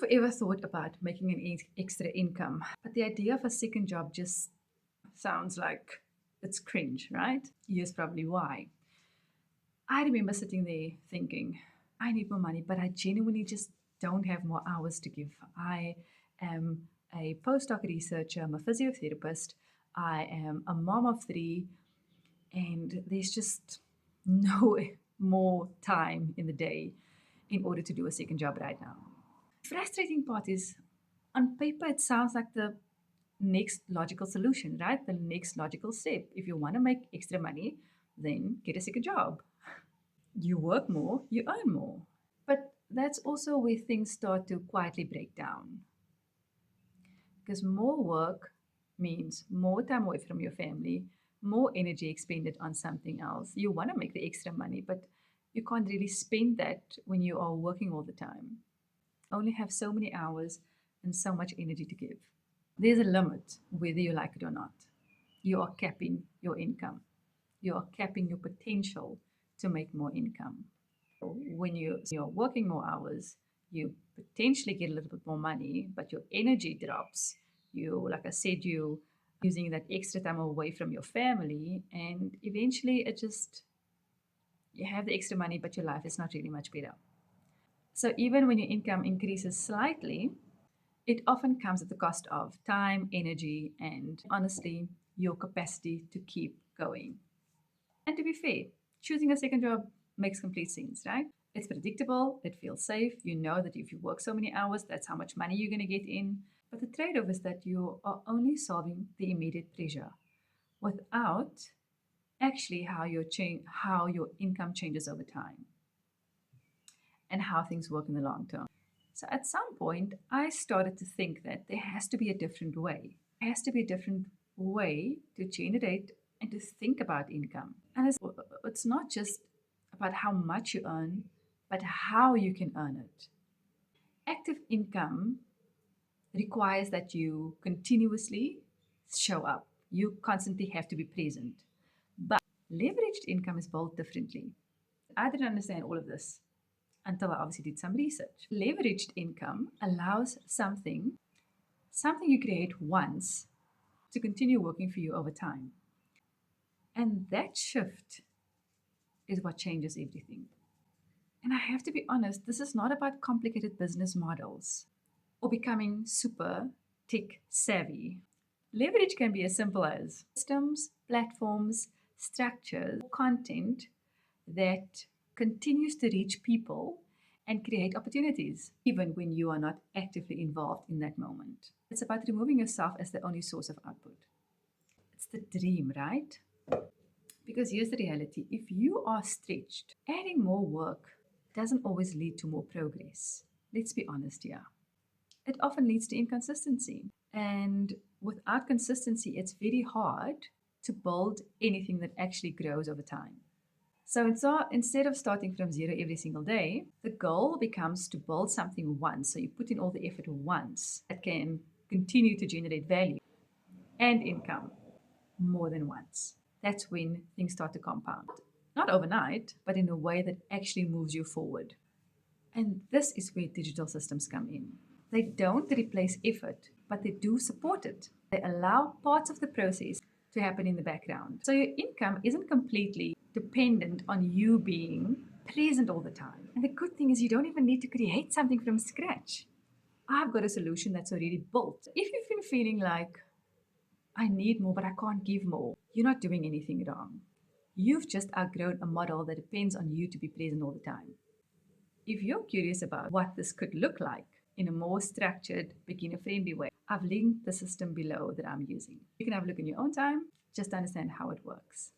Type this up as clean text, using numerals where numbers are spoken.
I've ever thought about making an extra income, but the idea of a second job just sounds like it's cringe, right? Here's probably why. I remember sitting there thinking, I need more money, but I genuinely just don't have more hours to give. I am a postdoc researcher, I'm a physiotherapist, I am a mom of three, and there's just no more time in the day in order to do a second job right now. Frustrating part is, on paper, it sounds like the next logical solution, right? The next logical step. If you want to make extra money, then get a second job. You work more, you earn more. But that's also where things start to quietly break down. Because more work means more time away from your family, more energy expended on something else. You want to make the extra money, but you can't really spend that when you are working all the time. Only have so many hours and so much energy to give. There's a limit, whether you like it or not. You are capping your income. You are capping your potential to make more income. When you're working more hours, you potentially get a little bit more money, but your energy drops. You, like I said, you using that extra time away from your family, and eventually it just you have the extra money, but your life is not really much better. So even when your income increases slightly, it often comes at the cost of time, energy, and honestly, your capacity to keep going. And to be fair, choosing a second job makes complete sense, right? It's predictable, it feels safe. You know that if you work so many hours, that's how much money you're going to get in. But the trade off is that you are only solving the immediate pressure without actually how your income changes over time and how things work in the long term. So at some point, I started to think that there has to be a different way. There has to be a different way to generate and to think about income. And it's not just about how much you earn, but how you can earn it. Active income requires that you continuously show up. You constantly have to be present. But leveraged income is built differently. I didn't understand all of this until I obviously did some research. Leveraged income allows something you create once to continue working for you over time. And that shift is what changes everything. And I have to be honest, this is not about complicated business models or becoming super tech savvy. Leverage can be as simple as systems, platforms, structures, content that continues to reach people and create opportunities, even when you are not actively involved in that moment. It's about removing yourself as the only source of output. It's the dream, right? Because here's the reality, if you are stretched, adding more work doesn't always lead to more progress. Let's be honest here. It often leads to inconsistency. And without consistency, it's very hard to build anything that actually grows over time. So instead of starting from zero every single day, the goal becomes to build something once. So you put in all the effort once that can continue to generate value and income more than once. That's when things start to compound. Not overnight, but in a way that actually moves you forward. And this is where digital systems come in. They don't replace effort, but they do support it. They allow parts of the process to happen in the background. So your income isn't completely dependent on you being present all the time. And the good thing is you don't even need to create something from scratch. I've got a solution that's already built. If you've been feeling like, I need more, but I can't give more, you're not doing anything wrong. You've just outgrown a model that depends on you to be present all the time. If you're curious about what this could look like in a more structured, beginner-friendly way, I've linked the system below that I'm using. You can have a look in your own time, just to understand how it works.